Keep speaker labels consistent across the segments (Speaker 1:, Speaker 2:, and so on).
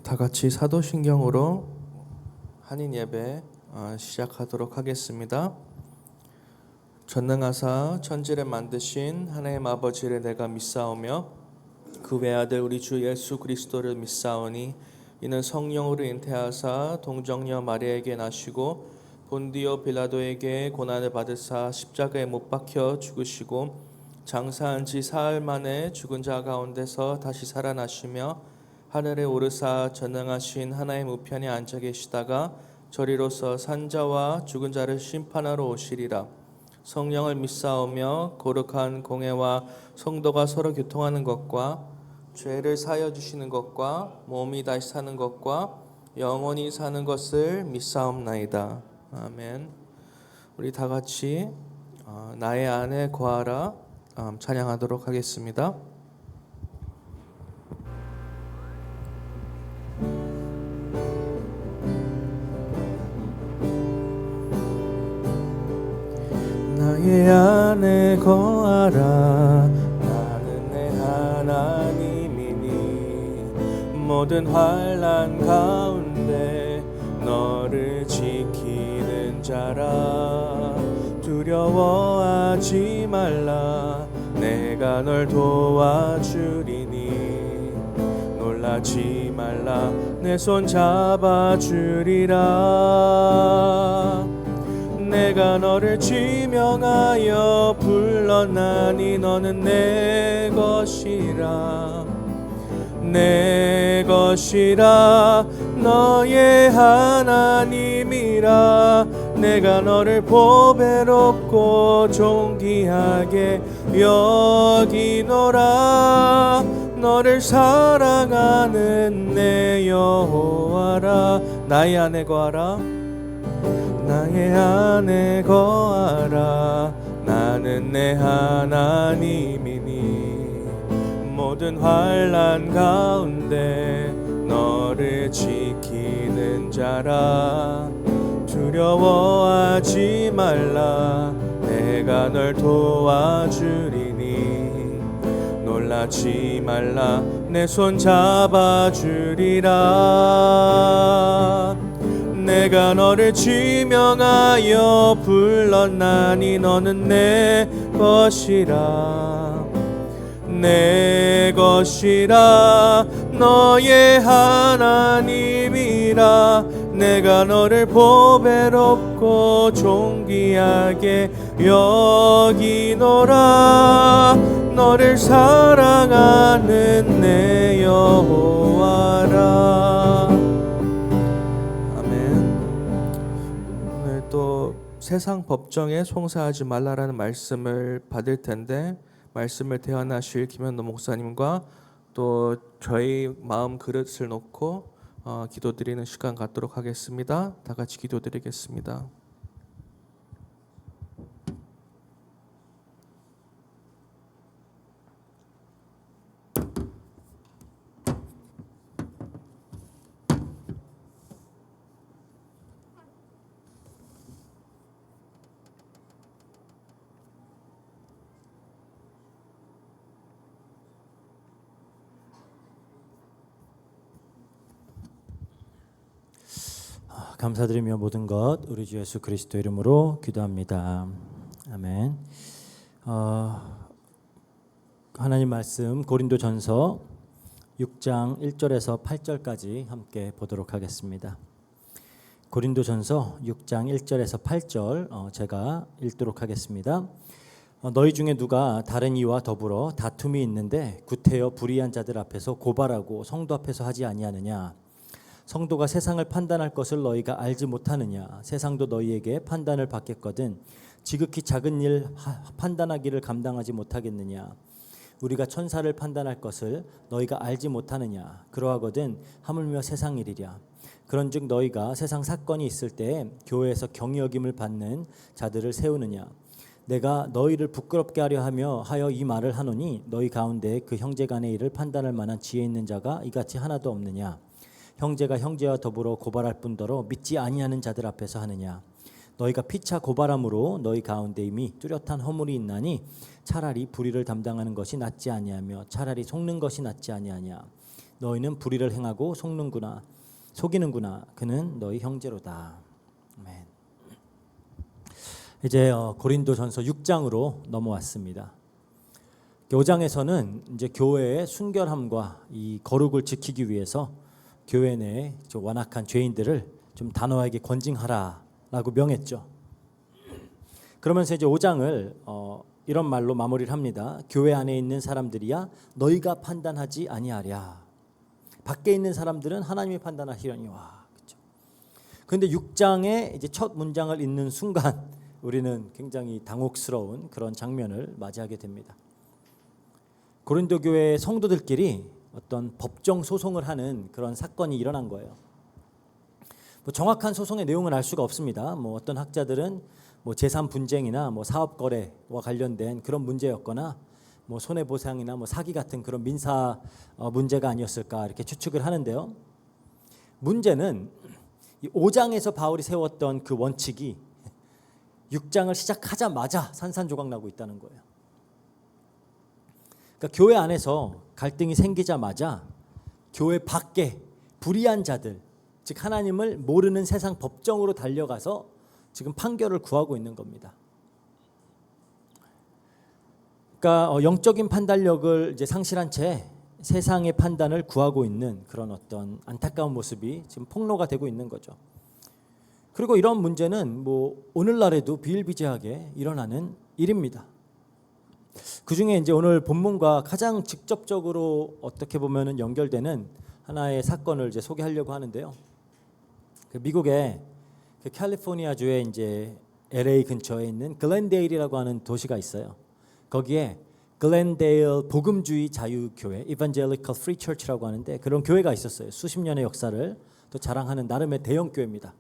Speaker 1: 다 같이 사도신경으로 한인 예배 시작하도록 하겠습니다. 전능하사 천지를 만드신 하나님 아버지를 내가 믿사오며 그 외아들 우리 주 예수 그리스도를 믿사오니 이는 성령으로 잉태하사 동정녀 마리아에게 나시고 본디오 빌라도에게 고난을 받으사 십자가에 못 박혀 죽으시고 장사한 지 사흘 만에 죽은 자 가운데서 다시 살아나시며 하늘에 오르사 전능하신 하나님 우편에 앉아 계시다가 저리로서 산자와 죽은 자를 심판하러 오시리라. 성령을 믿사오며 거룩한 공회와 성도가 서로 교통하는 것과 죄를 사하여 주시는 것과 몸이 다시 사는 것과 영원히 사는 것을 믿사옵나이다. 아멘. 우리 다 같이 나의 안에 거하라 찬양하도록 하겠습니다. 나의 안에 거하라. 나는 내 하나님이니 모든 환난 가운데 너를 지키는 자라. 두려워하지 말라. 내가 널 도와주리니 놀라지 말라. 내 손 잡아주리라. 내가 너를 지명하여 불렀나니 너는 내 것이라. 내 것이라. 너의 하나님이라. 내가 너를 보배롭고 존귀하게 여기노라. 너를 사랑하는 내 여호와라. 나의 안에 거하라. 나의 안에 거하라. 나는 내 하나님이니 모든 환난 가운데 너를 지키는 자라. 두려워하지 말라. 내가 널 도와주리니 놀라지 말라. 내 손 잡아주리라. 내가 너를 지명하여 불렀나니 너는 내 것이라. 내 것이라. 너의 하나님이라. 내가 너를 보배롭고 존귀하게 여기노라. 너를 사랑하는 내 여호와라. 또 세상 법정에 송사하지 말라라는 말씀을 받을 텐데 말씀을 대언하실 김현도 목사님과 또 저희 마음 그릇을 놓고 기도드리는 시간 갖도록 하겠습니다. 다 같이 기도드리겠습니다.
Speaker 2: 감사드리며 모든 것 우리 주 예수 그리스도 이름으로 기도합니다. 아멘. 하나님 말씀 고린도전서 6장 1절에서 8절까지 함께 보도록 하겠습니다. 고린도전서 6장 1절에서 8절 제가 읽도록 하겠습니다. 너희 중에 누가 다른 이와 더불어 다툼이 있는데 구태여 불의한 자들 앞에서 고발하고 성도 앞에서 하지 아니하느냐? 성도가 세상을 판단할 것을 너희가 알지 못하느냐? 세상도 너희에게 판단을 받겠거든 지극히 작은 일 판단하기를 감당하지 못하겠느냐? 우리가 천사를 판단할 것을 너희가 알지 못하느냐? 그러하거든 하물며 세상 일이랴. 그런즉 너희가 세상 사건이 있을 때에 교회에서 경히 여김을 받는 자들을 세우느냐? 내가 너희를 부끄럽게 하여 이 말을 하노니 너희 가운데 그 형제 간의 일을 판단할 만한 지혜 있는 자가 이같이 하나도 없느냐? 형제가 형제와 더불어 고발할 뿐더러 믿지 아니하는 자들 앞에서 하느냐? 너희가 피차 고발함으로 너희 가운데 이미 뚜렷한 허물이 있나니 차라리 불의를 담당하는 것이 낫지 아니하며 차라리 속는 것이 낫지 아니하냐. 너희는 불의를 행하고 속이는구나. 그는 너희 형제로다. 아멘. 이제 고린도전서 6장으로 넘어왔습니다. 5장에서는 이제 교회의 순결함과 이 거룩을 지키기 위해서 교회 내에 완악한 죄인들을 좀 단호하게 권징하라라고 명했죠. 그러면서 이제 5장을 이런 말로 마무리를 합니다. 교회 안에 있는 사람들이야 너희가 판단하지 아니하랴. 밖에 있는 사람들은 하나님이 판단하시려니와. 그렇죠. 그런데 6장의 이제 첫 문장을 읽는 순간 우리는 굉장히 당혹스러운 그런 장면을 맞이하게 됩니다. 고린도 교회 성도들끼리 어떤 법정 소송을 하는 그런 사건이 일어난 거예요. 뭐 정확한 소송의 내용은 알 수가 없습니다. 뭐 어떤 학자들은 뭐 재산 분쟁이나 뭐 사업 거래와 관련된 그런 문제였거나 뭐 손해보상이나 뭐 사기 같은 그런 민사 문제가 아니었을까 이렇게 추측을 하는데요. 문제는 이 5장에서 바울이 세웠던 그 원칙이 6장을 시작하자마자 산산조각 나고 있다는 거예요. 그러니까 교회 안에서 갈등이 생기자마자 교회 밖에 불의한 자들, 즉 하나님을 모르는 세상 법정으로 달려가서 지금 판결을 구하고 있는 겁니다. 그러니까 영적인 판단력을 이제 상실한 채 세상의 판단을 구하고 있는 그런 어떤 안타까운 모습이 지금 폭로가 되고 있는 거죠. 그리고 이런 문제는 뭐 오늘날에도 비일비재하게 일어나는 일입니다. 그 중에 이제 오늘 본문과 가장 직접적으로 어떻게 보면은 연결되는 하나의 사건을 이제 소개하려고 하는데요. 그 미국의 그 캘리포니아주의 이제 LA 근처에 있는 글렌데일이라고 하는 도시가 있어요. 거기에 글렌데일 복음주의 자유교회, Evangelical Free Church라고 하는데 그런 교회가 있었어요. 수십 년의 역사를 또 자랑하는 나름의 대형 교회입니다.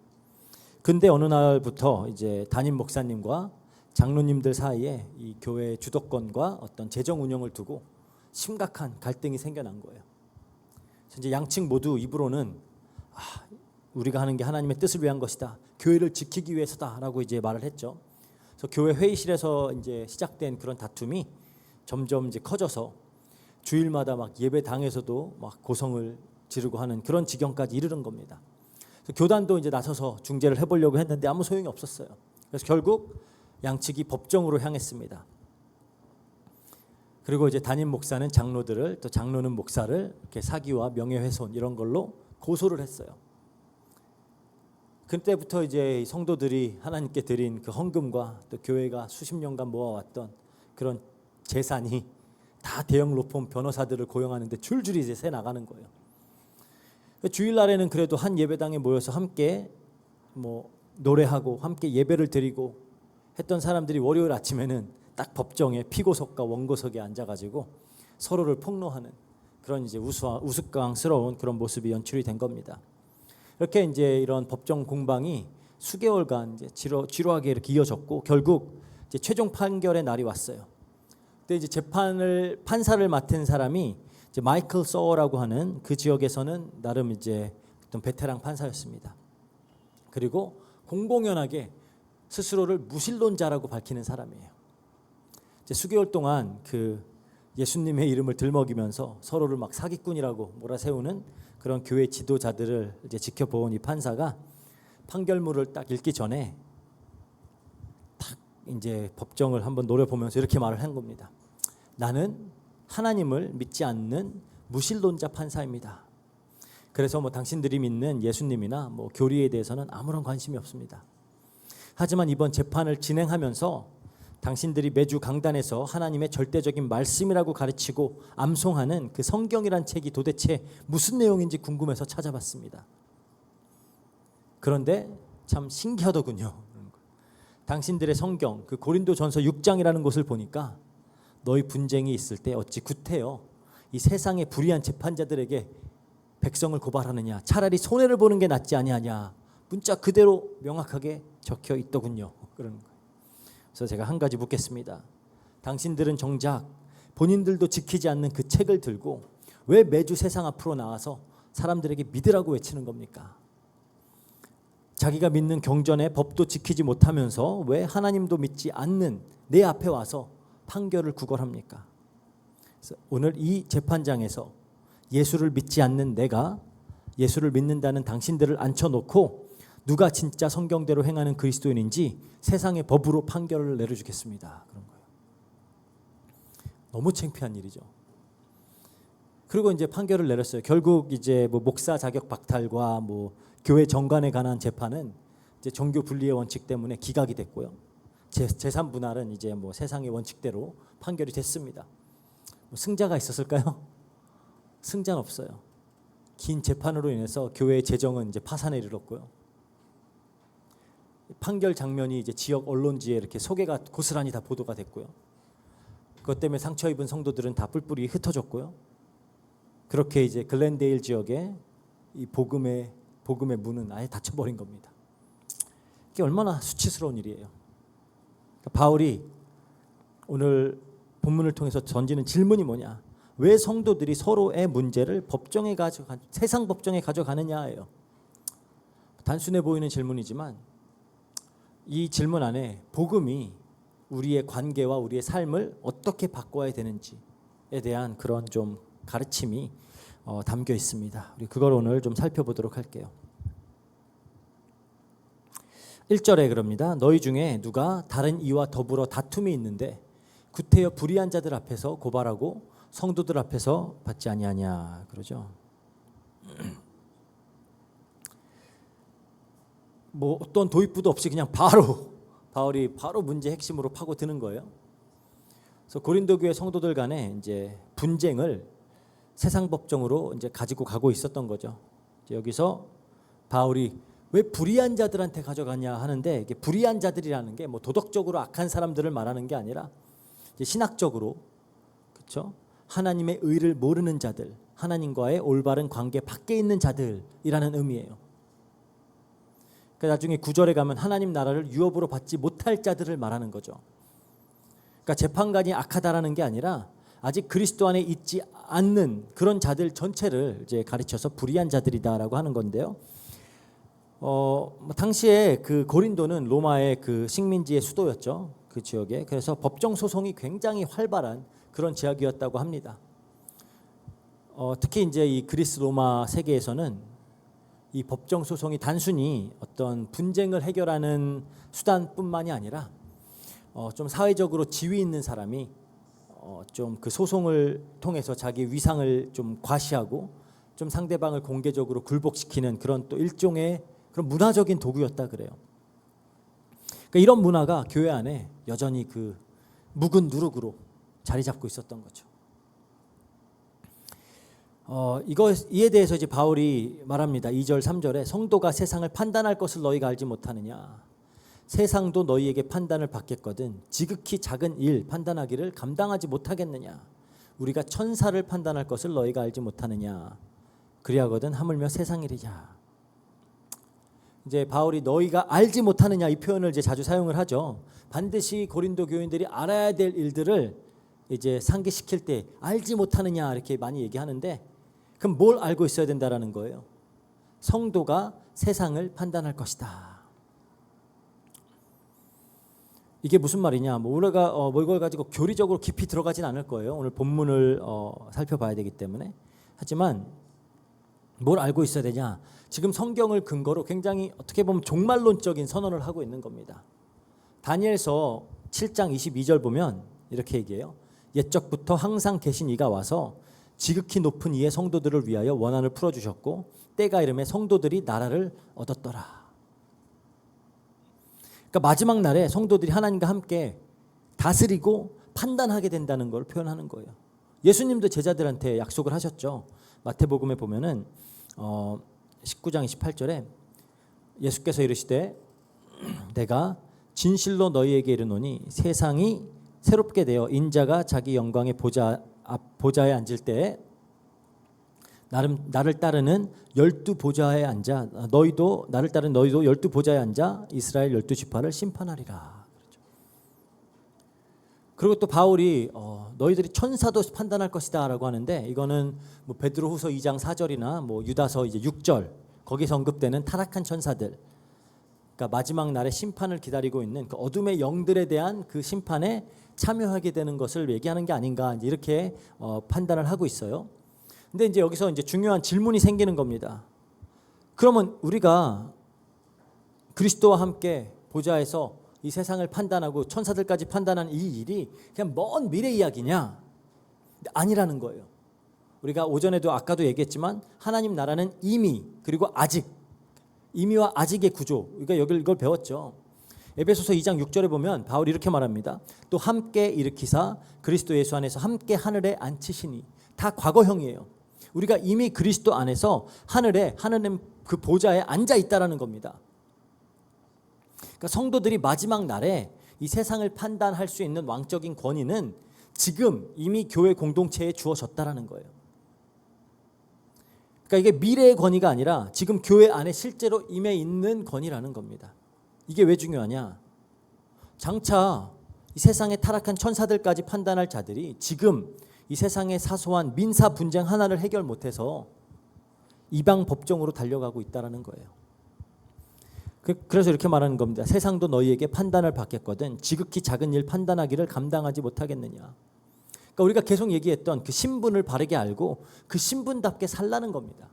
Speaker 2: 근데 어느 날부터 이제 담임 목사님과 장로님들 사이에 이 교회 주도권과 어떤 재정 운영을 두고 심각한 갈등이 생겨난 거예요. 그래서 이제 양측 모두 입으로는 우리가 하는 게 하나님의 뜻을 위한 것이다. 교회를 지키기 위해서다라고 이제 말을 했죠. 그래서 교회 회의실에서 이제 시작된 그런 다툼이 점점 이제 커져서 주일마다 막 예배당에서도 막 고성을 지르고 하는 그런 지경까지 이르는 겁니다. 그래서 교단도 이제 나서서 중재를 해보려고 했는데 아무 소용이 없었어요. 그래서 결국 양측이 법정으로 향했습니다. 그리고 이제 담임 목사는 장로들을 또 장로는 목사를 이렇게 사기와 명예훼손 이런 걸로 고소를 했어요. 그때부터 이제 성도들이 하나님께 드린 그 헌금과 또 교회가 수십 년간 모아왔던 그런 재산이 다 대형 로펌 변호사들을 고용하는데 줄줄이 이제 새 나가는 거예요. 주일날에는 그래도 한 예배당에 모여서 함께 뭐 노래하고 함께 예배를 드리고 했던 사람들이 월요일 아침에는 딱 법정에 피고석과 원고석에 앉아가지고 서로를 폭로하는 그런 이제 우스꽝스러운 그런 모습이 연출이 된 겁니다. 이렇게 이제 이런 법정 공방이 수개월간 이제 지루하게 이렇게 이어졌고 결국 이제 최종 판결의 날이 왔어요. 그때 이제 판사를 맡은 사람이 이제 마이클 소어라고 하는 그 지역에서는 나름 이제 어떤 베테랑 판사였습니다. 그리고 공공연하게 스스로를 무신론자라고 밝히는 사람이에요. 이제 수개월 동안 그 예수님의 이름을 들먹이면서 서로를 막 사기꾼이라고 몰아세우는 그런 교회 지도자들을 이제 지켜본 이 판사가 판결문을 딱 읽기 전에 딱 이제 법정을 한번 노려보면서 이렇게 말을 한 겁니다. 나는 하나님을 믿지 않는 무신론자 판사입니다. 그래서 뭐 당신들이 믿는 예수님이나 뭐 교리에 대해서는 아무런 관심이 없습니다. 하지만 이번 재판을 진행하면서 당신들이 매주 강단에서 하나님의 절대적인 말씀이라고 가르치고 암송하는 그 성경이란 책이 도대체 무슨 내용인지 궁금해서 찾아봤습니다. 그런데 참 신기하더군요. 당신들의 성경, 그 고린도전서 6장이라는 곳을 보니까 너희 분쟁이 있을 때 어찌 구태여 이 세상의 불의한 재판자들에게 백성을 고발하느냐, 차라리 손해를 보는 게 낫지 아니하냐, 문자 그대로 명확하게 적혀 있더군요. 그러는 거예요. 그래서 제가 한 가지 묻겠습니다. 당신들은 정작 본인들도 지키지 않는 그 책을 들고 왜 매주 세상 앞으로 나와서 사람들에게 믿으라고 외치는 겁니까? 자기가 믿는 경전의 법도 지키지 못하면서 왜 하나님도 믿지 않는 내 앞에 와서 판결을 구걸합니까? 그래서 오늘 이 재판장에서 예수를 믿지 않는 내가 예수를 믿는다는 당신들을 앉혀놓고 누가 진짜 성경대로 행하는 그리스도인인지 세상의 법으로 판결을 내려주겠습니다. 그런 거예요. 너무 창피한 일이죠. 그리고 이제 판결을 내렸어요. 결국 이제 뭐 목사 자격 박탈과 뭐 교회 정관에 관한 재판은 이제 종교 분리의 원칙 때문에 기각이 됐고요. 재산 분할은 이제 뭐 세상의 원칙대로 판결이 됐습니다. 뭐 승자가 있었을까요? 승자는 없어요. 긴 재판으로 인해서 교회의 재정은 이제 파산에 이르렀고요. 판결 장면이 이제 지역 언론지에 이렇게 소개가 고스란히 다 보도가 됐고요. 그것 때문에 상처 입은 성도들은 다 뿔뿔이 흩어졌고요. 그렇게 이제 글렌데일 지역에 이 복음의 문은 아예 닫혀버린 겁니다. 이게 얼마나 수치스러운 일이에요. 그러니까 바울이 오늘 본문을 통해서 던지는 질문이 뭐냐? 왜 성도들이 서로의 문제를 세상 법정에 가져가느냐예요. 단순해 보이는 질문이지만 이 질문 안에 복음이 우리의 관계와 우리의 삶을 어떻게 바꿔야 되는지에 대한 그런 좀 가르침이 담겨 있습니다. 우리 그걸 오늘 좀 살펴보도록 할게요. 1절에 그럽니다. 너희 중에 누가 다른 이와 더불어 다툼이 있는데 구태여 불의한 자들 앞에서 고발하고 성도들 앞에서 받지 아니하냐 그러죠. 뭐 어떤 도입부도 없이 그냥 바울이 바로 문제 핵심으로 파고드는 거예요. 그래서 고린도 교회 성도들 간에 이제 분쟁을 세상 법정으로 이제 가지고 가고 있었던 거죠. 여기서 바울이 왜 불의한 자들한테 가져가냐 하는데, 이게 불의한 자들이라는 게 뭐 도덕적으로 악한 사람들을 말하는 게 아니라 이제 신학적으로, 그렇죠? 하나님의 의를 모르는 자들, 하나님과의 올바른 관계 밖에 있는 자들이라는 의미예요. 그러니까 나중에 9절에 가면 하나님 나라를 유업으로 받지 못할 자들을 말하는 거죠. 그러니까 재판관이 악하다라는 게 아니라 아직 그리스도 안에 있지 않는 그런 자들 전체를 이제 가르쳐서 불의한 자들이다라고 하는 건데요. 당시에 그 고린도는 로마의 그 식민지의 수도였죠. 그 지역에. 그래서 법정 소송이 굉장히 활발한 그런 지역이었다고 합니다. 특히 이제 이 그리스 로마 세계에서는 이 법정 소송이 단순히 어떤 분쟁을 해결하는 수단뿐만이 아니라 좀 사회적으로 지위 있는 사람이 좀 그 소송을 통해서 자기 위상을 좀 과시하고 좀 상대방을 공개적으로 굴복시키는 그런 또 일종의 그런 문화적인 도구였다 그래요. 그러니까 이런 문화가 교회 안에 여전히 그 묵은 누룩으로 자리 잡고 있었던 거죠. 이에 대해서 이제 바울이 말합니다. 2절 3절에 성도가 세상을 판단할 것을 너희가 알지 못하느냐. 세상도 너희에게 판단을 받겠거든 지극히 작은 일 판단하기를 감당하지 못하겠느냐. 우리가 천사를 판단할 것을 너희가 알지 못하느냐. 그리하거든 하물며 세상 일이냐. 이제 바울이 너희가 알지 못하느냐 이 표현을 이제 자주 사용을 하죠. 반드시 고린도 교인들이 알아야 될 일들을 이제 상기시킬 때 알지 못하느냐 이렇게 많이 얘기하는데, 그럼 뭘 알고 있어야 된다라는 거예요. 성도가 세상을 판단할 것이다. 이게 무슨 말이냐? 우리가 이걸 가지고 교리적으로 깊이 들어가진 않을 거예요. 오늘 본문을 살펴봐야 되기 때문에. 하지만 뭘 알고 있어야 되냐? 지금 성경을 근거로 굉장히 어떻게 보면 종말론적인 선언을 하고 있는 겁니다. 다니엘서 7장 22절 보면 이렇게 얘기해요. 옛적부터 항상 계신 이가 와서 지극히 높은 이의 성도들을 위하여 원한을 풀어주셨고 때가 이름에 성도들이 나라를 얻었더라. 그러니까 마지막 날에 성도들이 하나님과 함께 다스리고 판단하게 된다는 걸 표현하는 거예요. 예수님도 제자들한테 약속을 하셨죠. 마태복음에 보면은 19장 28절에 예수께서 이르시되 내가 진실로 너희에게 이르노니 세상이 새롭게 되어 인자가 자기 영광의 보좌에 앉을 때에 나를 따르는 12보좌에 앉아 나를 따르는 너희도 12보좌에 앉아 이스라엘 12지파를 심판하리라. 그리고 또 바울이 너희들이 천사도 판단할 것이다라고 하는데, 이거는 뭐 베드로후서 2장 4절이나 뭐 유다서 이제 6절 거기서 언급되는 타락한 천사들, 그러니까 마지막 날에 심판을 기다리고 있는 그 어둠의 영들에 대한 그 심판에 참여하게 되는 것을 얘기하는 게 아닌가 이렇게 판단을 하고 있어요. 근데 이제 여기서 이제 중요한 질문이 생기는 겁니다. 그러면 우리가 그리스도와 함께 보좌에서 이 세상을 판단하고 천사들까지 판단하는 이 일이 그냥 먼 미래 이야기냐? 아니라는 거예요. 우리가 오전에도 아까도 얘기했지만 하나님 나라는 이미 그리고 아직, 이미와 아직의 구조, 우리가 이걸 배웠죠. 에베소서 2장 6절에 보면 바울이 이렇게 말합니다. 또 함께 일으키사 그리스도 예수 안에서 함께 하늘에 앉히시니. 다 과거형이에요. 우리가 이미 그리스도 안에서 하늘에 하나님 그 보좌에 앉아 있다라는 겁니다. 그러니까 성도들이 마지막 날에 이 세상을 판단할 수 있는 왕적인 권위는 지금 이미 교회 공동체에 주어졌다라는 거예요. 그러니까 이게 미래의 권위가 아니라 지금 교회 안에 실제로 임해 있는 권위라는 겁니다. 이게 왜 중요하냐? 장차 이 세상에 타락한 천사들까지 판단할 자들이 지금 이 세상의 사소한 민사 분쟁 하나를 해결 못해서 이방 법정으로 달려가고 있다라는 거예요. 그래서 이렇게 말하는 겁니다. 세상도 너희에게 판단을 받겠거든 지극히 작은 일 판단하기를 감당하지 못하겠느냐. 그러니까 우리가 계속 얘기했던 그 신분을 바르게 알고 그 신분답게 살라는 겁니다.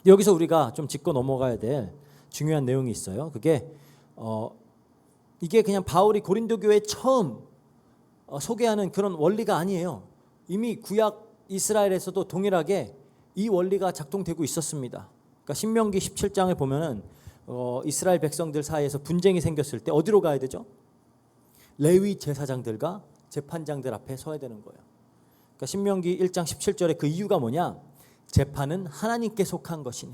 Speaker 2: 여기서 우리가 좀 짚고 넘어가야 될 중요한 내용이 있어요. 그게 이게 그냥 바울이 고린도 교회에 처음 소개하는 그런 원리가 아니에요. 이미 구약 이스라엘에서도 동일하게 이 원리가 작동되고 있었습니다. 그러니까 신명기 17장을 보면은 이스라엘 백성들 사이에서 분쟁이 생겼을 때 어디로 가야 되죠? 레위 제사장들과 재판장들 앞에 서야 되는 거예요. 그러니까 신명기 1장 17절에 그 이유가 뭐냐? 재판은 하나님께 속한 것이니.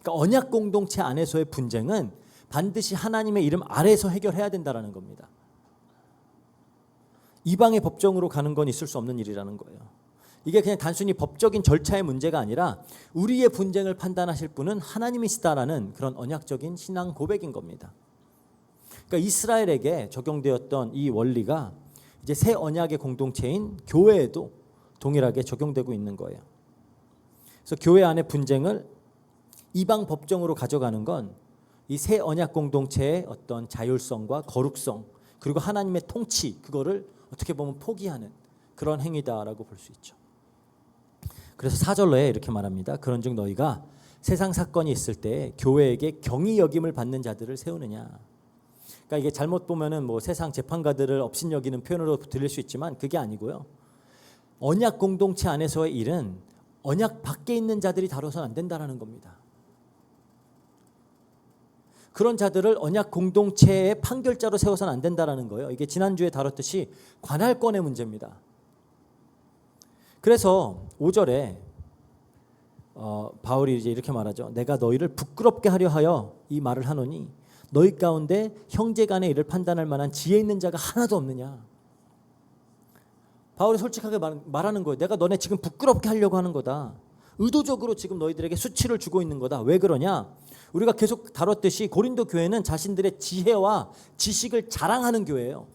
Speaker 2: 그러니까 언약 공동체 안에서의 분쟁은 반드시 하나님의 이름 아래에서 해결해야 된다라는 겁니다. 이방의 법정으로 가는 건 있을 수 없는 일이라는 거예요. 이게 그냥 단순히 법적인 절차의 문제가 아니라 우리의 분쟁을 판단하실 분은 하나님이시다라는 그런 언약적인 신앙 고백인 겁니다. 그러니까 이스라엘에게 적용되었던 이 원리가 이제 새 언약의 공동체인 교회에도 동일하게 적용되고 있는 거예요. 그래서 교회 안의 분쟁을 이방 법정으로 가져가는 건 이 새 언약 공동체의 어떤 자율성과 거룩성 그리고 하나님의 통치 그거를 어떻게 보면 포기하는 그런 행위다라고 볼 수 있죠. 그래서 4절로에 이렇게 말합니다. 그런즉 너희가 세상 사건이 있을 때 교회에게 경히 여김을 받는 자들을 세우느냐. 그러니까 이게 잘못 보면은 뭐 세상 재판가들을 업신여기는 표현으로 들릴 수 있지만 그게 아니고요. 언약 공동체 안에서의 일은 언약 밖에 있는 자들이 다뤄서는 안 된다라는 겁니다. 그런 자들을 언약 공동체의 판결자로 세워서는 안 된다라는 거예요. 이게 지난주에 다뤘듯이 관할권의 문제입니다. 그래서 5절에 바울이 이제 이렇게 말하죠. 내가 너희를 부끄럽게 하려 하여 이 말을 하노니 너희 가운데 형제 간의 일을 판단할 만한 지혜 있는 자가 하나도 없느냐. 바울이 솔직하게 말하는 거예요. 내가 너네 지금 부끄럽게 하려고 하는 거다. 의도적으로 지금 너희들에게 수치를 주고 있는 거다. 왜 그러냐? 우리가 계속 다뤘듯이 고린도 교회는 자신들의 지혜와 지식을 자랑하는 교회예요.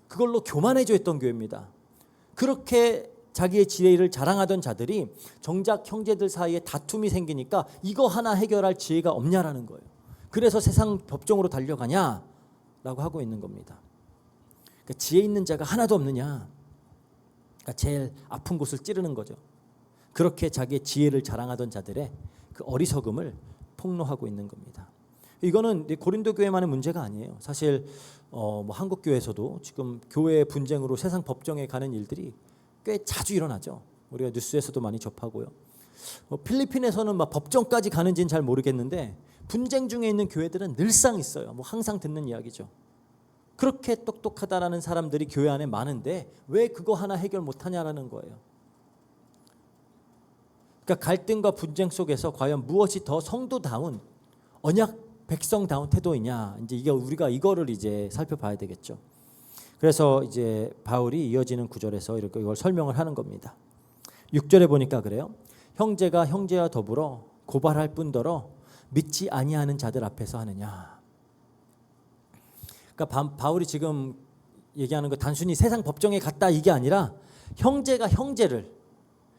Speaker 2: 그걸로 교만해져 있던 교회입니다. 그렇게 자기의 지혜를 자랑하던 자들이 정작 형제들 사이에 다툼이 생기니까 이거 하나 해결할 지혜가 없냐라는 거예요. 그래서 세상 법정으로 달려가냐라고 하고 있는 겁니다. 그러니까 지혜 있는 자가 하나도 없느냐. 그러니까 제일 아픈 곳을 찌르는 거죠. 그렇게 자기의 지혜를 자랑하던 자들의 그 어리석음을 폭로하고 있는 겁니다. 이거는 고린도 교회만의 문제가 아니에요. 사실 뭐 한국 교회에서도 지금 교회 분쟁으로 세상 법정에 가는 일들이 꽤 자주 일어나죠. 우리가 뉴스에서도 많이 접하고요. 필리핀에서는 막 법정까지 가는지는 잘 모르겠는데 분쟁 중에 있는 교회들은 늘상 있어요. 뭐 항상 듣는 이야기죠. 그렇게 똑똑하다라는 사람들이 교회 안에 많은데 왜 그거 하나 해결 못하냐라는 거예요. 그러니까 갈등과 분쟁 속에서 과연 무엇이 더 성도다운 언약 백성다운 태도이냐. 이제 이게 우리가 이거를 이제 살펴봐야 되겠죠. 그래서 이제 바울이 이어지는 구절에서 이렇게 이걸 설명을 하는 겁니다. 6절에 보니까 그래요. 형제가 형제와 더불어 고발할 뿐더러 믿지 아니하는 자들 앞에서 하느냐. 그러니까 바울이 지금 얘기하는 거 단순히 세상 법정에 갔다 이게 아니라 형제가 형제를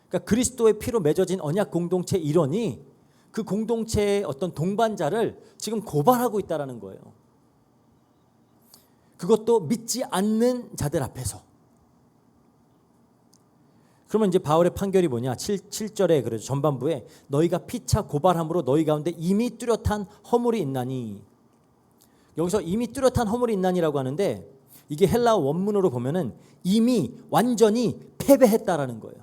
Speaker 2: 그러니까 그리스도의 피로 맺어진 언약 공동체 일원이 그 공동체의 어떤 동반자를 지금 고발하고 있다라는 거예요. 그것도 믿지 않는 자들 앞에서. 그러면 이제 바울의 판결이 뭐냐? 7절에 그러죠. 전반부에 너희가 피차 고발함으로 너희 가운데 이미 뚜렷한 허물이 있나니. 여기서 이미 뚜렷한 허물이 있나니라고 하는데 이게 헬라어 원문으로 보면은 이미 완전히 패배했다라는 거예요.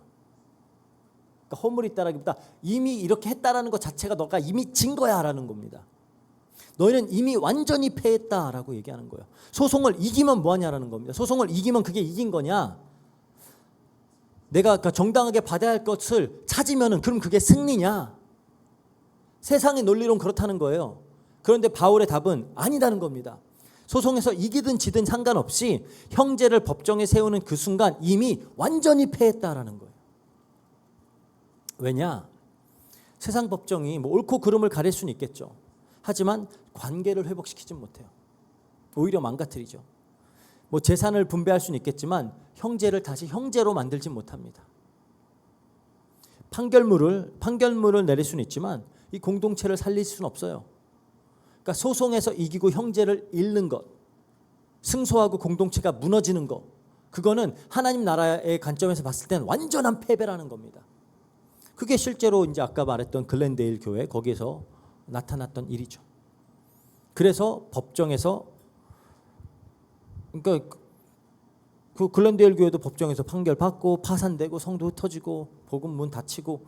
Speaker 2: 그러니까 허물이 있다라기보다 이미 이렇게 했다라는 것 자체가 너가 이미 진 거야라는 겁니다. 너희는 이미 완전히 패했다라고 얘기하는 거예요. 소송을 이기면 뭐하냐라는 겁니다. 소송을 이기면 그게 이긴 거냐? 내가 정당하게 받아야 할 것을 찾으면은 그럼 그게 승리냐? 세상의 논리론 그렇다는 거예요. 그런데 바울의 답은 아니다는 겁니다. 소송에서 이기든 지든 상관없이 형제를 법정에 세우는 그 순간 이미 완전히 패했다라는 거예요. 왜냐? 세상 법정이 뭐 옳고 그름을 가릴 수는 있겠죠. 하지만 관계를 회복시키진 못해요. 오히려 망가뜨리죠. 뭐 재산을 분배할 수는 있겠지만 형제를 다시 형제로 만들진 못합니다. 판결문을 내릴 수는 있지만 이 공동체를 살릴 수는 없어요. 그러니까 소송에서 이기고 형제를 잃는 것, 승소하고 공동체가 무너지는 것, 그거는 하나님 나라의 관점에서 봤을 때는 완전한 패배라는 겁니다. 그게 실제로 이제 아까 말했던 글렌데일 교회 거기에서 나타났던 일이죠. 그래서 법정에서 그러니까 그 글렌데일 교회도 법정에서 판결 받고 파산되고 성도 흩어지고 복음 문 닫히고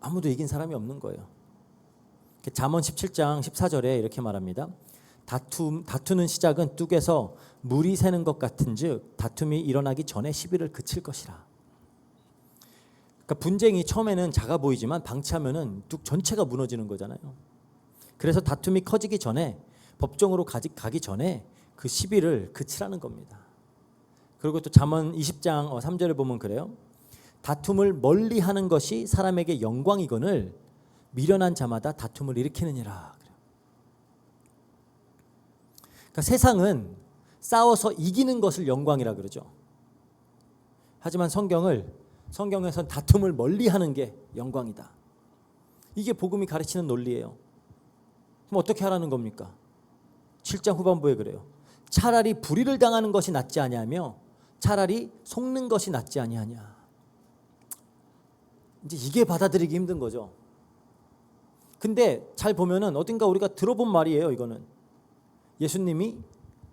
Speaker 2: 아무도 이긴 사람이 없는 거예요. 잠언 17장 14절에 이렇게 말합니다. 다투는 시작은 뚝에서 물이 새는 것 같은즉 다툼이 일어나기 전에 시비를 그칠 것이라. 그러니까 분쟁이 처음에는 작아 보이지만 방치하면은 뚝 전체가 무너지는 거잖아요. 그래서 다툼이 커지기 전에 법정으로 가기 전에 그 시비를 그치라는 겁니다. 그리고 또 잠언 20장 3절에 보면 그래요. 다툼을 멀리하는 것이 사람에게 영광이거늘 미련한 자마다 다툼을 일으키느니라. 그러니까 세상은 싸워서 이기는 것을 영광이라 그러죠. 하지만 성경에선 다툼을 멀리하는 게 영광이다. 이게 복음이 가르치는 논리예요. 그럼 어떻게 하라는 겁니까? 7장 후반부에 그래요. 차라리 불의를 당하는 것이 낫지 아니하며 차라리 속는 것이 낫지 아니하냐. 이제 이게 받아들이기 힘든 거죠. 근데 잘 보면은 어딘가 우리가 들어본 말이에요. 이거는 예수님이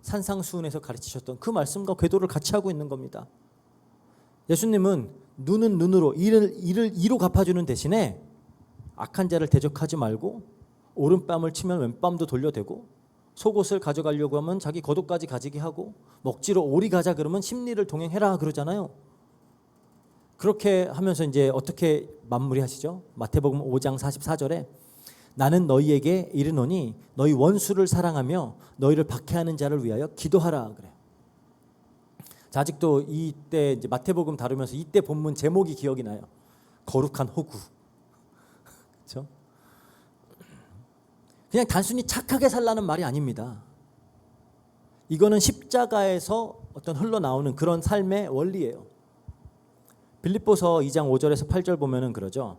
Speaker 2: 산상수훈에서 가르치셨던 그 말씀과 궤도를 같이 하고 있는 겁니다. 예수님은 눈은 눈으로 이를 이로 갚아주는 대신에 악한 자를 대적하지 말고 오른뺨을 치면 왼뺨도 돌려대고 속옷을 가져가려고 하면 자기 겉옷까지 가지게 하고 먹지로 오리 가자 그러면 심리를 동행해라 그러잖아요. 그렇게 하면서 이제 어떻게 마무리하시죠? 마태복음 5장 44절에 나는 너희에게 이르노니 너희 원수를 사랑하며 너희를 박해하는 자를 위하여 기도하라 그래요. 자, 아직도 이때 이제 마태복음 다루면서 이때 본문 제목이 기억이 나요. 거룩한 호구. 그렇죠? 그냥 단순히 착하게 살라는 말이 아닙니다. 이거는 십자가에서 어떤 흘러나오는 그런 삶의 원리예요. 빌립보서 2장 5절에서 8절 보면은 그러죠.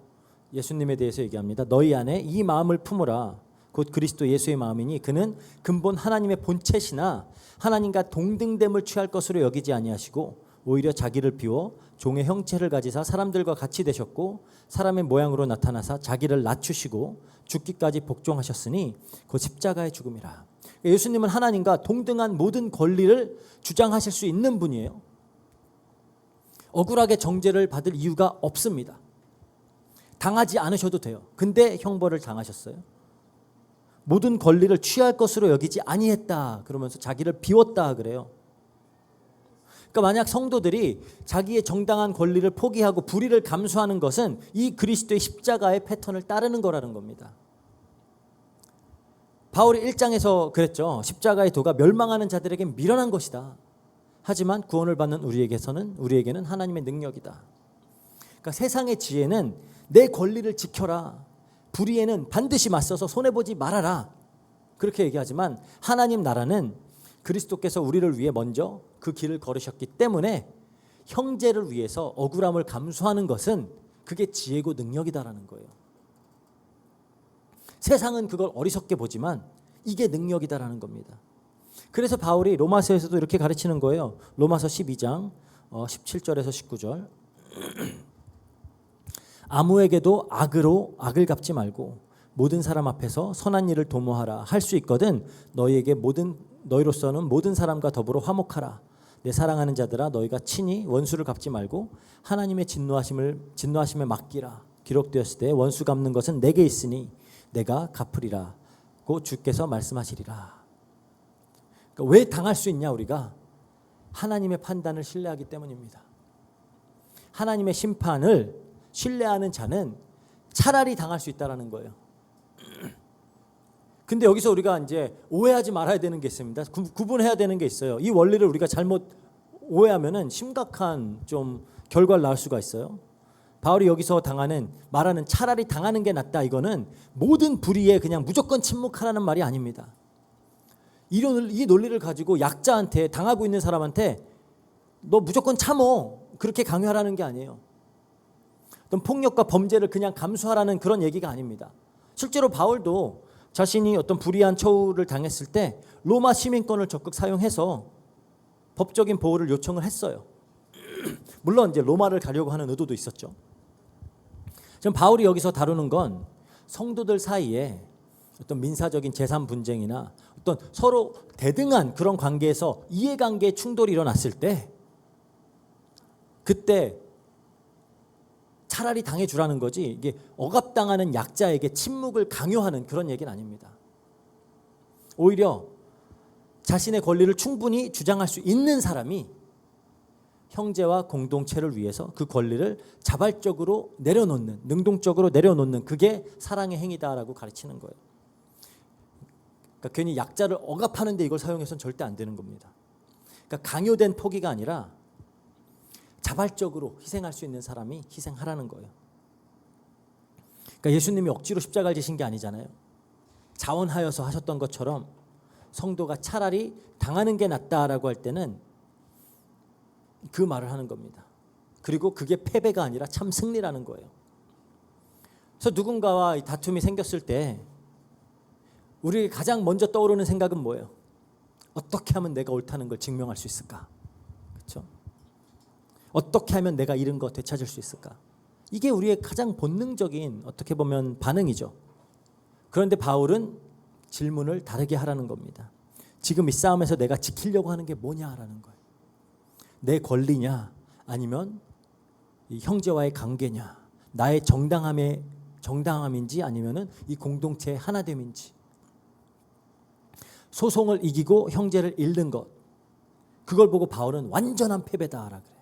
Speaker 2: 예수님에 대해서 얘기합니다. 너희 안에 이 마음을 품으라. 곧 그리스도 예수의 마음이니 그는 근본 하나님의 본체시나 하나님과 동등됨을 취할 것으로 여기지 아니하시고 오히려 자기를 비워 종의 형체를 가지사 사람들과 같이 되셨고 사람의 모양으로 나타나사 자기를 낮추시고 죽기까지 복종하셨으니 곧 십자가의 죽음이라. 예수님은 하나님과 동등한 모든 권리를 주장하실 수 있는 분이에요. 억울하게 정죄를 받을 이유가 없습니다. 당하지 않으셔도 돼요. 근데 형벌을 당하셨어요. 모든 권리를 취할 것으로 여기지 아니했다 그러면서 자기를 비웠다 그래요. 그러니까 만약 성도들이 자기의 정당한 권리를 포기하고 불의를 감수하는 것은 이 그리스도의 십자가의 패턴을 따르는 거라는 겁니다. 바울이 1장에서 그랬죠. 십자가의 도가 멸망하는 자들에게 미련한 것이다. 하지만 구원을 받는 우리에게는 하나님의 능력이다. 그러니까 세상의 지혜는 내 권리를 지켜라. 불의에는 반드시 맞서서 손해보지 말아라. 그렇게 얘기하지만 하나님 나라는 그리스도께서 우리를 위해 먼저 그 길을 걸으셨기 때문에 형제를 위해서 억울함을 감수하는 것은 그게 지혜고 능력이다라는 거예요. 세상은 그걸 어리석게 보지만 이게 능력이다라는 겁니다. 그래서 바울이 로마서에서도 이렇게 가르치는 거예요. 로마서 12장 17절에서 19절 아무에게도 악을 갚지 말고 모든 사람 앞에서 선한 일을 도모하라. 할 수 있거든 너희로서는 모든 사람과 더불어 화목하라. 내 사랑하는 자들아, 너희가 친히 원수를 갚지 말고 하나님의 진노하심에 맡기라. 기록되었을 때 원수 갚는 것은 내게 있으니 내가 갚으리라고 주께서 말씀하시리라. 그러니까 왜 당할 수 있냐? 우리가 하나님의 판단을 신뢰하기 때문입니다. 하나님의 심판을 신뢰하는 자는 차라리 당할 수 있다라는 거예요. 근데 여기서 우리가 이제 오해하지 말아야 되는 게 있습니다. 구분해야 되는 게 있어요. 이 원리를 우리가 잘못 오해하면은 심각한 좀 결과를 낳을 수가 있어요. 바울이 여기서 말하는 차라리 당하는 게 낫다, 이거는 모든 불의에 그냥 무조건 침묵하라는 말이 아닙니다. 이 논리를 가지고 약자한테, 당하고 있는 사람한테 너 무조건 참어, 그렇게 강요하라는 게 아니에요. 어떤 폭력과 범죄를 그냥 감수하라는 그런 얘기가 아닙니다. 실제로 바울도 자신이 어떤 불의한 처우를 당했을 때 로마 시민권을 적극 사용해서 법적인 보호를 요청을 했어요. 물론 이제 로마를 가려고 하는 의도도 있었죠. 지금 바울이 여기서 다루는 건 성도들 사이에 어떤 민사적인 재산 분쟁이나 어떤 서로 대등한 그런 관계에서 이해관계의 충돌이 일어났을 때 그때 차라리 당해주라는 거지, 이게 억압당하는 약자에게 침묵을 강요하는 그런 얘기는 아닙니다. 오히려 자신의 권리를 충분히 주장할 수 있는 사람이 형제와 공동체를 위해서 그 권리를 자발적으로 내려놓는, 능동적으로 내려놓는, 그게 사랑의 행위다라고 가르치는 거예요. 그러니까 괜히 약자를 억압하는데 이걸 사용해서는 절대 안 되는 겁니다. 그러니까 강요된 포기가 아니라 자발적으로 희생할 수 있는 사람이 희생하라는 거예요. 그러니까 예수님이 억지로 십자가를 지신 게 아니잖아요. 자원하여서 하셨던 것처럼 성도가 차라리 당하는 게 낫다라고 할 때는 그 말을 하는 겁니다. 그리고 그게 패배가 아니라 참 승리라는 거예요. 그래서 누군가와 다툼이 생겼을 때 우리 가장 먼저 떠오르는 생각은 뭐예요? 어떻게 하면 내가 옳다는 걸 증명할 수 있을까? 그렇죠? 어떻게 하면 내가 잃은 거 되찾을 수 있을까? 이게 우리의 가장 본능적인, 어떻게 보면 반응이죠. 그런데 바울은 질문을 다르게 하라는 겁니다. 지금 이 싸움에서 내가 지키려고 하는 게 뭐냐라는 거예요. 내 권리냐, 아니면 이 형제와의 관계냐, 나의 정당함인지 아니면은 이 공동체의 하나됨인지. 소송을 이기고 형제를 잃는 것, 그걸 보고 바울은 완전한 패배다라 그래요.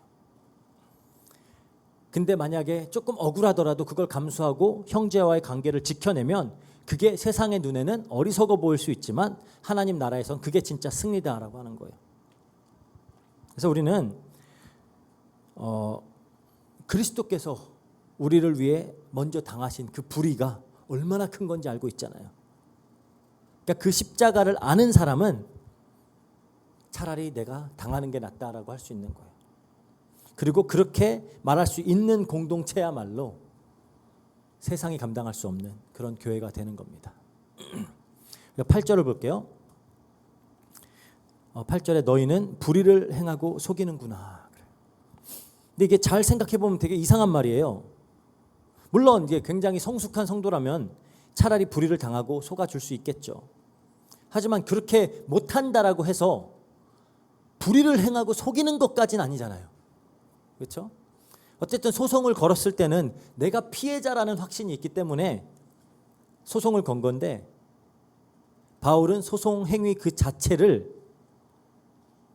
Speaker 2: 근데 만약에 조금 억울하더라도 그걸 감수하고 형제와의 관계를 지켜내면 그게 세상의 눈에는 어리석어 보일 수 있지만 하나님 나라에선 그게 진짜 승리다라고 하는 거예요. 그래서 우리는 그리스도께서 우리를 위해 먼저 당하신 그 불의가 얼마나 큰 건지 알고 있잖아요. 그러니까 그 십자가를 아는 사람은 차라리 내가 당하는 게 낫다라고 할 수 있는 거예요. 그리고 그렇게 말할 수 있는 공동체야말로 세상이 감당할 수 없는 그런 교회가 되는 겁니다. 8절을 볼게요. 8절에 너희는 불의를 행하고 속이는구나. 근데 이게 잘 생각해 보면 되게 이상한 말이에요. 물론 이게 굉장히 성숙한 성도라면 차라리 불의를 당하고 속아줄 수 있겠죠. 하지만 그렇게 못한다라고 해서 불의를 행하고 속이는 것까지는 아니잖아요. 그렇죠? 어쨌든 소송을 걸었을 때는 내가 피해자라는 확신이 있기 때문에 소송을 건 건데, 바울은 소송 행위 그 자체를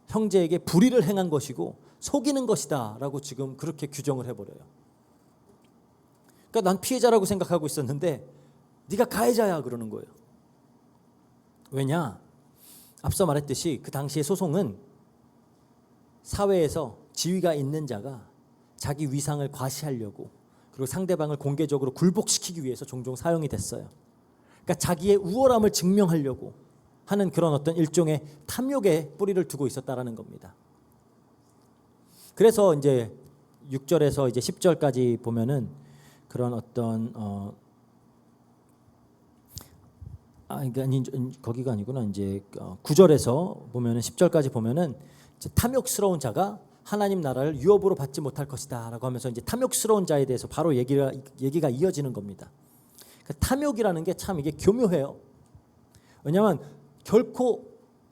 Speaker 2: 형제에게 불의를 행한 것이고 속이는 것이다 라고 지금 그렇게 규정을 해버려요. 그러니까 난 피해자라고 생각하고 있었는데 네가 가해자야 그러는 거예요. 왜냐? 앞서 말했듯이 그 당시의 소송은 사회에서 지위가 있는 자가 자기 위상을 과시하려고, 그리고 상대방을 공개적으로 굴복시키기 위해서 종종 사용이 됐어요. 그러니까 자기의 우월함을 증명하려고 하는 그런 어떤 일종의 탐욕에 뿌리를 두고 있었다라는 겁니다. 그래서 이제 6절에서 이제 10절까지 보면은 그런 어떤 거기가 아니구나. 이제 9절에서 보면은 10절까지 보면은 탐욕스러운 자가 하나님 나라를 유업으로 받지 못할 것이다 라고 하면서 이제 탐욕스러운 자에 대해서 바로 얘기가 이어지는 겁니다. 그러니까 탐욕이라는 게 참 이게 교묘해요. 왜냐하면 결코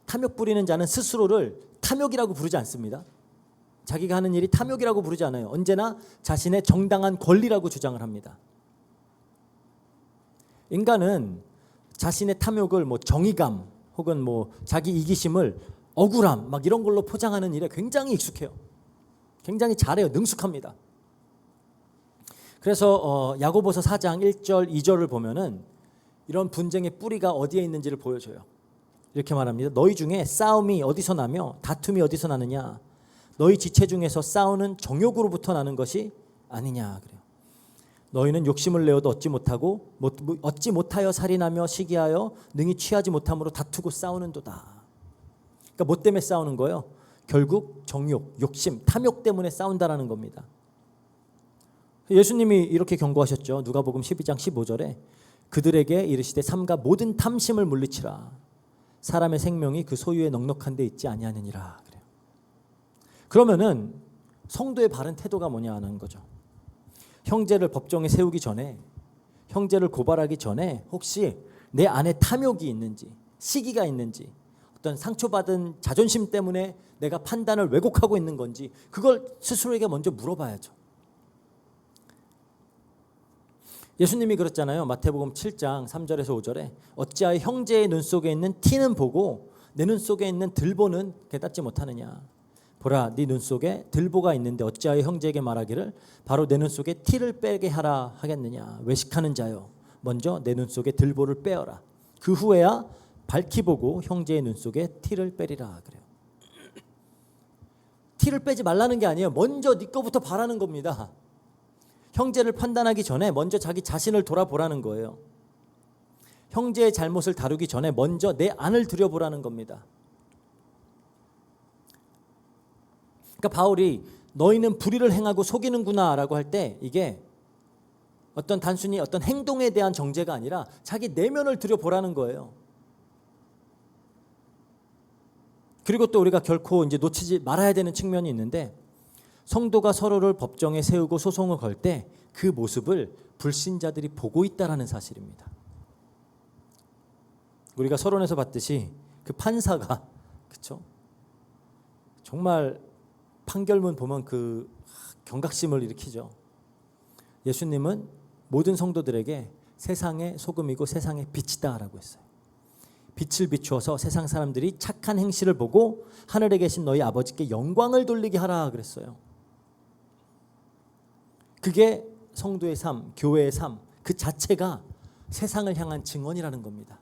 Speaker 2: 탐욕 부리는 자는 스스로를 탐욕이라고 부르지 않습니다. 자기가 하는 일이 탐욕이라고 부르지 않아요. 언제나 자신의 정당한 권리라고 주장을 합니다. 인간은 자신의 탐욕을 뭐 정의감 혹은 뭐 자기 이기심을 억울함 막 이런 걸로 포장하는 일에 굉장히 익숙해요. 굉장히 잘해요. 능숙합니다. 그래서 야고보서 4장 1절 2절을 보면은 이런 분쟁의 뿌리가 어디에 있는지를 보여줘요. 이렇게 말합니다. 너희 중에 싸움이 어디서 나며 다툼이 어디서 나느냐? 너희 지체 중에서 싸우는 정욕으로부터 나는 것이 아니냐 그래요. 너희는 욕심을 내어도 얻지 못하여 살인하며 시기하여 능히 취하지 못함으로 다투고 싸우는도다. 그러니까 뭐 때문에 싸우는 거예요? 결국 정욕, 욕심, 탐욕 때문에 싸운다라는 겁니다. 예수님이 이렇게 경고하셨죠. 누가복음 12장 15절에 그들에게 이르시되 삼가 모든 탐심을 물리치라. 사람의 생명이 그 소유에 넉넉한 데 있지 아니하느니라 그래요. 그러면은 성도의 바른 태도가 뭐냐 하는 거죠. 형제를 법정에 세우기 전에, 형제를 고발하기 전에 혹시 내 안에 탐욕이 있는지, 시기가 있는지, 어떤 상처받은 자존심 때문에 내가 판단을 왜곡하고 있는 건지 그걸 스스로에게 먼저 물어봐야죠. 예수님이 그랬잖아요. 마태복음 7장 3절에서 5절에 어찌하여 형제의 눈 속에 있는 티는 보고 내 눈 속에 있는 들보는 깨닫지 못하느냐. 보라, 네 눈 속에 들보가 있는데 어찌하여 형제에게 말하기를 바로 내 눈 속에 티를 빼게 하라 하겠느냐. 외식하는 자여, 먼저 내 눈 속에 들보를 빼어라. 그 후에야 밝히 보고 형제의 눈 속에 티를 빼리라 그래요. 티를 빼지 말라는 게 아니에요. 먼저 네 거부터 바라는 겁니다. 형제를 판단하기 전에 먼저 자기 자신을 돌아보라는 거예요. 형제의 잘못을 다루기 전에 먼저 내 안을 들여보라는 겁니다. 그러니까 바울이 너희는 불의를 행하고 속이는구나 라고 할 때 이게 단순히 어떤 행동에 대한 정죄가 아니라 자기 내면을 들여보라는 거예요. 그리고 또 우리가 결코 이제 놓치지 말아야 되는 측면이 있는데 성도가 서로를 법정에 세우고 소송을 걸 때 그 모습을 불신자들이 보고 있다라는 사실입니다. 우리가 서론에서 봤듯이 그 판사가 그렇죠? 정말 판결문 보면 그 경각심을 일으키죠. 예수님은 모든 성도들에게 세상의 소금이고 세상의 빛이다라고 했어요. 빛을 비추어서 세상 사람들이 착한 행실을 보고 하늘에 계신 너희 아버지께 영광을 돌리게 하라 그랬어요. 그게 성도의 삶, 교회의 삶, 그 자체가 세상을 향한 증언이라는 겁니다.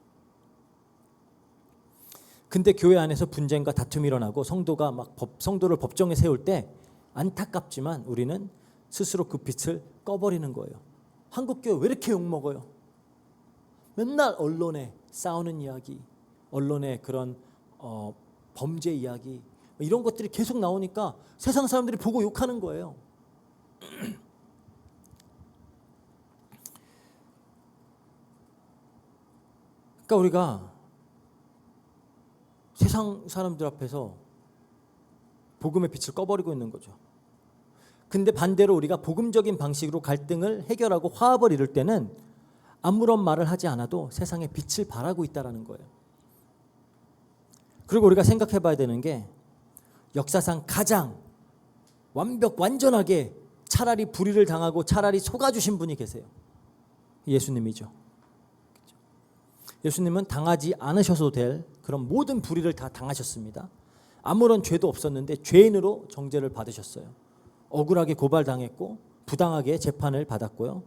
Speaker 2: 근데 교회 안에서 분쟁과 다툼이 일어나고 성도가 성도를 법정에 세울 때 안타깝지만 우리는 스스로 그 빛을 꺼버리는 거예요. 한국 교회 왜 이렇게 욕먹어요? 맨날 언론에 싸우는 이야기, 언론에 그런 범죄 이야기 이런 것들이 계속 나오니까 세상 사람들이 보고 욕하는 거예요. 그러니까 우리가 세상 사람들 앞에서 복음의 빛을 꺼버리고 있는 거죠. 근데 반대로 우리가 복음적인 방식으로 갈등을 해결하고 화합을 이룰 때는 아무런 말을 하지 않아도 세상에 빛을 발하고 있다는 거예요. 그리고 우리가 생각해 봐야 되는 게 역사상 가장 완전하게 차라리 불의를 당하고 차라리 속아주신 분이 계세요. 예수님이죠. 예수님은 당하지 않으셔도 될 그런 모든 불의를 다 당하셨습니다. 아무런 죄도 없었는데 죄인으로 정죄를 받으셨어요. 억울하게 고발당했고 부당하게 재판을 받았고요.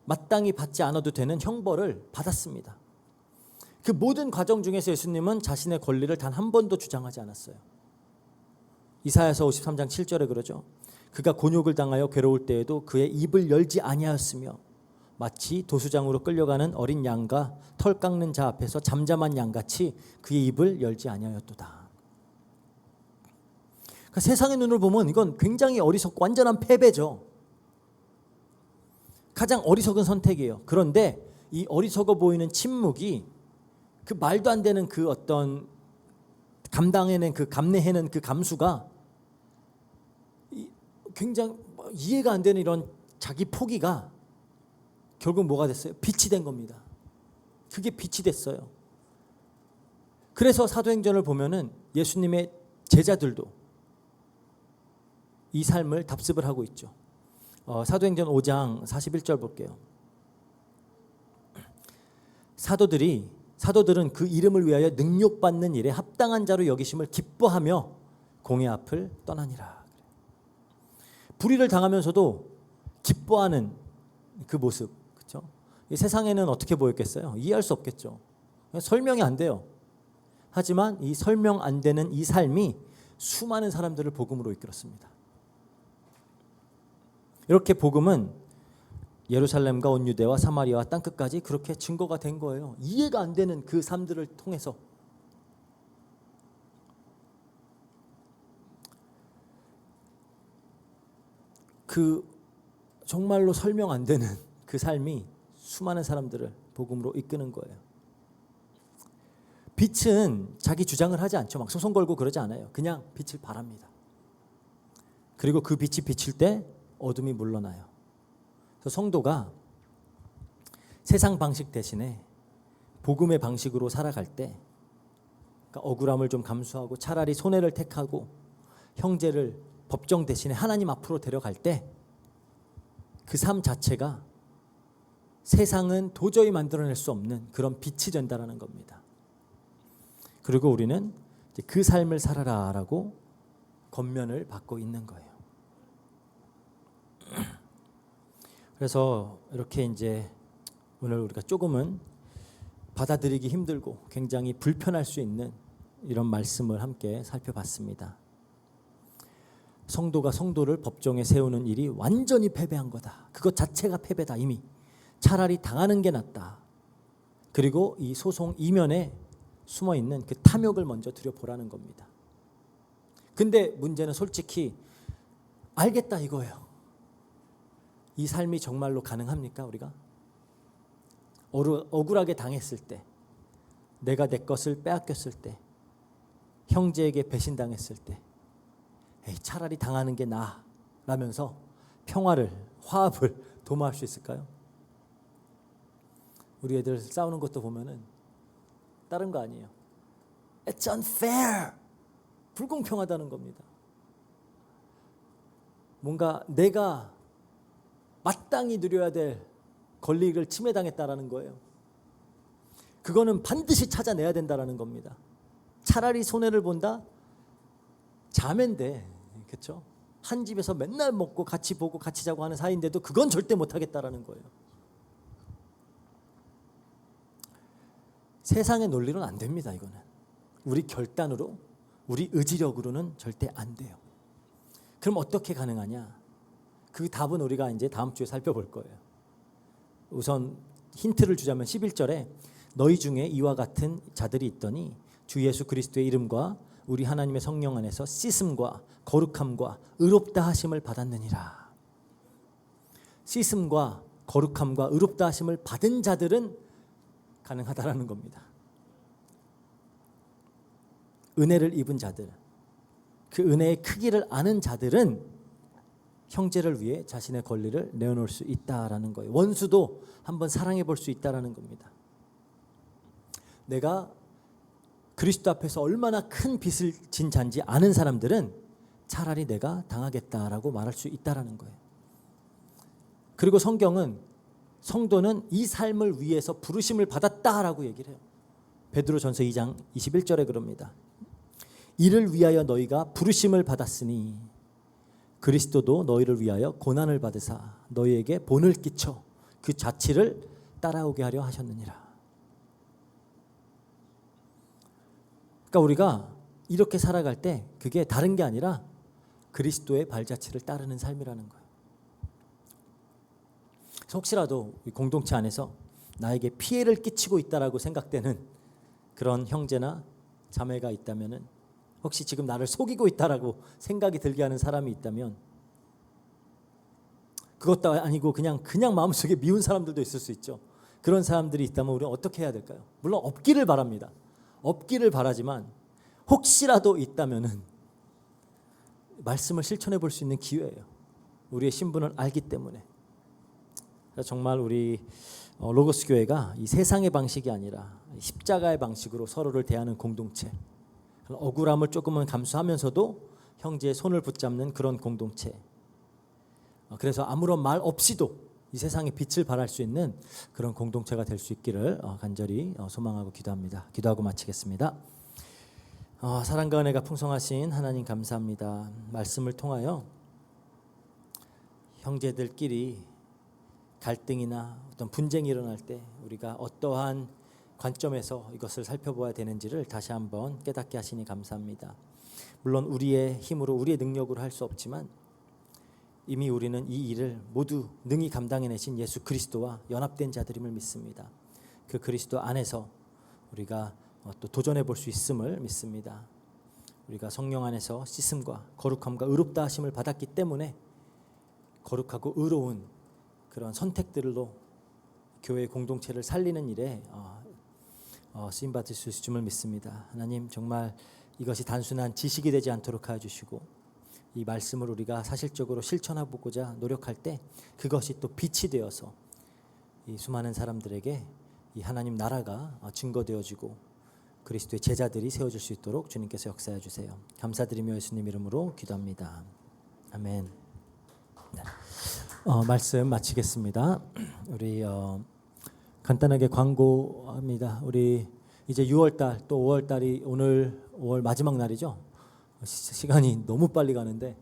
Speaker 2: 마땅히 받지 않아도 되는 형벌을 받았습니다. 그 모든 과정 중에서 예수님은 자신의 권리를 단 한 번도 주장하지 않았어요. 이사야서 53장 7절에 그러죠. 그가 곤욕을 당하여 괴로울 때에도 그의 입을 열지 아니하였으며 마치 도수장으로 끌려가는 어린 양과 털 깎는 자 앞에서 잠잠한 양같이 그의 입을 열지 아니하였도다. 그러니까 세상의 눈을 보면 이건 굉장히 어리석고 완전한 패배죠. 가장 어리석은 선택이에요. 그런데 이 어리석어 보이는 침묵이 그 말도 안 되는 그 어떤 감당해낸 그 감내해낸 그 감수가 굉장히 이해가 안 되는 이런 자기 포기가 결국 뭐가 됐어요? 빛이 된 겁니다. 그게 빛이 됐어요. 그래서 사도행전을 보면은 예수님의 제자들도 이 삶을 답습을 하고 있죠. 사도행전 5장 41절 볼게요. 사도들은 그 이름을 위하여 능욕받는 일에 합당한 자로 여기심을 기뻐하며 공회 앞을 떠나니라. 불의를 당하면서도 기뻐하는 그 모습, 그렇죠? 이 세상에는 어떻게 보였겠어요? 이해할 수 없겠죠. 설명이 안 돼요. 하지만 이 설명 안 되는 이 삶이 수많은 사람들을 복음으로 이끌었습니다. 이렇게 복음은 예루살렘과 온 유대와 사마리아와 땅끝까지 그렇게 증거가 된 거예요. 이해가 안 되는 그 삶들을 통해서. 그 정말로 설명 안 되는 그 삶이 수많은 사람들을 복음으로 이끄는 거예요. 빛은 자기 주장을 하지 않죠. 막 소송 걸고 그러지 않아요. 그냥 빛을 발합니다. 그리고 그 빛이 비칠 때 어둠이 물러나요. 그래서 성도가 세상 방식 대신에 복음의 방식으로 살아갈 때, 그러니까 억울함을 좀 감수하고 차라리 손해를 택하고 형제를 법정 대신에 하나님 앞으로 데려갈 때 그 삶 자체가 세상은 도저히 만들어낼 수 없는 그런 빛이 된다는 겁니다. 그리고 우리는 그 삶을 살아라라고 권면을 받고 있는 거예요. 그래서 이렇게 이제 오늘 우리가 조금은 받아들이기 힘들고 굉장히 불편할 수 있는 이런 말씀을 함께 살펴봤습니다. 성도가 성도를 법정에 세우는 일이 완전히 패배한 거다. 그것 자체가 패배다. 이미 차라리 당하는 게 낫다. 그리고 이 소송 이면에 숨어있는 그 탐욕을 먼저 들여보라는 겁니다. 근데 문제는 솔직히 알겠다 이거예요. 이 삶이 정말로 가능합니까? 우리가 억울하게 당했을 때, 내가 내 것을 빼앗겼을 때, 형제에게 배신당했을 때, 차라리 당하는 게 나라면서 평화를, 화합을 도모할 수 있을까요? 우리 애들 싸우는 것도 보면은 다른 거 아니에요. It's unfair. 불공평하다는 겁니다. 뭔가 내가 마땅히 누려야 될 권리를 침해당했다라는 거예요. 그거는 반드시 찾아내야 된다라는 겁니다. 차라리 손해를 본다? 자매인데, 그렇죠? 한 집에서 맨날 먹고 같이 보고 같이 자고 하는 사이인데도 그건 절대 못하겠다라는 거예요. 세상의 논리로는 안 됩니다. 이거는 우리 결단으로, 우리 의지력으로는 절대 안 돼요. 그럼 어떻게 가능하냐? 그 답은 우리가 이제 다음 주에 살펴볼 거예요. 우선 힌트를 주자면 11절에 너희 중에 이와 같은 자들이 있더니 주 예수 그리스도의 이름과 우리 하나님의 성령 안에서 씻음과 거룩함과 의롭다 하심을 받았느니라. 씻음과 거룩함과 의롭다 하심을 받은 자들은 가능하다라는 겁니다. 은혜를 입은 자들, 그 은혜의 크기를 아는 자들은 형제를 위해 자신의 권리를 내어놓을 수 있다라는 거예요. 원수도 한번 사랑해 볼 수 있다라는 겁니다. 내가 그리스도 앞에서 얼마나 큰 빚을 진 잔지 아는 사람들은 차라리 내가 당하겠다라고 말할 수 있다라는 거예요. 그리고 성경은 성도는 이 삶을 위해서 부르심을 받았다라고 얘기를 해요. 베드로전서 2장 21절에 그럽니다. 이를 위하여 너희가 부르심을 받았으니 그리스도도 너희를 위하여 고난을 받으사 너희에게 본을 끼쳐 그 자치를 따라오게 하려 하셨느니라. 그러니까 우리가 이렇게 살아갈 때 그게 다른 게 아니라 그리스도의 발자취를 따르는 삶이라는 거예요. 혹시라도 공동체 안에서 나에게 피해를 끼치고 있다라고 생각되는 그런 형제나 자매가 있다면은, 혹시 지금 나를 속이고 있다라고 생각이 들게 하는 사람이 있다면, 그것도 아니고 그냥 마음속에 미운 사람들도 있을 수 있죠. 그런 사람들이 있다면 우리는 어떻게 해야 될까요? 물론 없기를 바랍니다. 없기를 바라지만 혹시라도 있다면은 말씀을 실천해 볼 수 있는 기회예요. 우리의 신분을 알기 때문에. 정말 우리 로고스 교회가 이 세상의 방식이 아니라 십자가의 방식으로 서로를 대하는 공동체, 억울함을 조금은 감수하면서도 형제의 손을 붙잡는 그런 공동체. 그래서 아무런 말 없이도 이 세상에 빛을 발할 수 있는 그런 공동체가 될 수 있기를 간절히 소망하고 기도합니다. 기도하고 마치겠습니다. 사랑과 은혜가 풍성하신 하나님 감사합니다. 말씀을 통하여 형제들끼리 갈등이나 어떤 분쟁이 일어날 때 우리가 어떠한 관점에서 이것을 살펴보아야 되는지를 다시 한번 깨닫게 하시니 감사합니다. 물론 우리의 힘으로 우리의 능력으로 할 수 없지만 이미 우리는 이 일을 모두 능히 감당해내신 예수 그리스도와 연합된 자들임을 믿습니다. 그 그리스도 안에서 우리가 또 도전해 볼 수 있음을 믿습니다. 우리가 성령 안에서 씻음과 거룩함과 의롭다 하심을 받았기 때문에 거룩하고 의로운 그런 선택들로 교회 공동체를 살리는 일에 쓰임받을 수 있음을 믿습니다. 하나님, 정말 이것이 단순한 지식이 되지 않도록 하여 주시고 이 말씀을 우리가 사실적으로 실천해보고자 노력할 때 그것이 또 빛이 되어서 이 수많은 사람들에게 이 하나님 나라가 증거되어지고 그리스도의 제자들이 세워질 수 있도록 주님께서 역사해 주세요. 감사드리며 예수님 이름으로 기도합니다. 아멘. 말씀 마치겠습니다. 우리 간단하게 광고합니다. 우리 이제 6월달 또 5월달이 오늘 5월 마지막 날이죠. 시간이 너무 빨리 가는데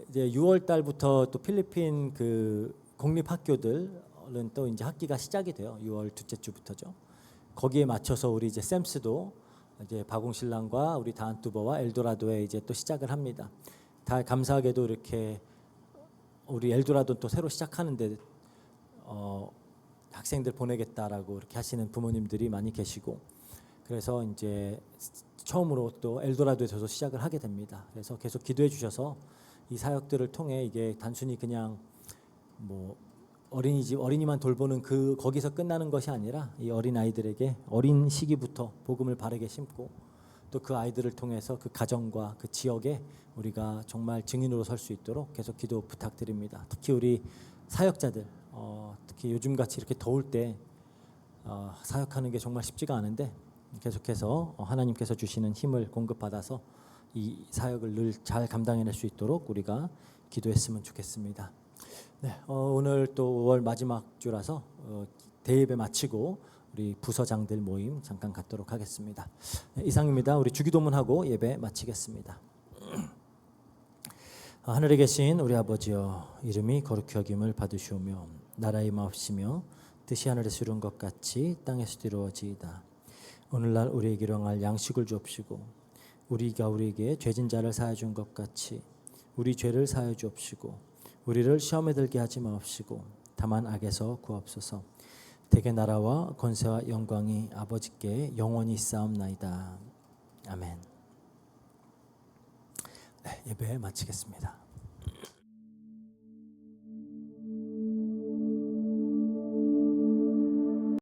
Speaker 2: 이제 6월달부터 또 필리핀 그 공립학교들은 또 이제 학기가 시작이 돼요. 6월 둘째 주부터죠. 거기에 맞춰서 우리 이제 샘스도 이제 바공신랑과 우리 다한투버와 엘도라도에 이제 또 시작을 합니다. 다 감사하게도 이렇게 우리 엘도라도 또 새로 시작하는데 학생들 보내겠다라고 이렇게 하시는 부모님들이 많이 계시고 그래서 이제 처음으로 또 엘도라도에서 시작을 하게 됩니다. 그래서 계속 기도해 주셔서 이 사역들을 통해 이게 단순히 그냥 뭐 어린이집 어린이만 돌보는 그 거기서 끝나는 것이 아니라 이 어린 아이들에게 어린 시기부터 복음을 바르게 심고 또 그 아이들을 통해서 그 가정과 그 지역에 우리가 정말 증인으로 설 수 있도록 계속 기도 부탁드립니다. 특히 우리 사역자들 특히 요즘같이 이렇게 더울 때 사역하는 게 정말 쉽지가 않은데 계속해서 하나님께서 주시는 힘을 공급받아서 이 사역을 늘 잘 감당해낼 수 있도록 우리가 기도했으면 좋겠습니다. 네, 오늘 또 5월 마지막 주라서 대예배 마치고 우리 부서장들 모임 잠깐 갖도록 하겠습니다. 네, 이상입니다. 우리 주기도문하고 예배 마치겠습니다. 하늘에 계신 우리 아버지여, 이름이 거룩히 여김을 받으시오며 나라의 마옵시며 뜻이 하늘에서 이룬 것 같이 땅에서도 이루어지이다. 오늘날 우리에게 일용할 양식을 주옵시고 우리가 우리에게 죄진 자를 사하여 준 것 같이 우리 죄를 사하여 주옵시고 우리를 시험에 들게 하지 마옵시고 다만 악에서 구하옵소서. 대개 나라와 권세와 영광이 아버지께 영원히 있사옵나이다. 아멘. 네, 예배 마치겠습니다.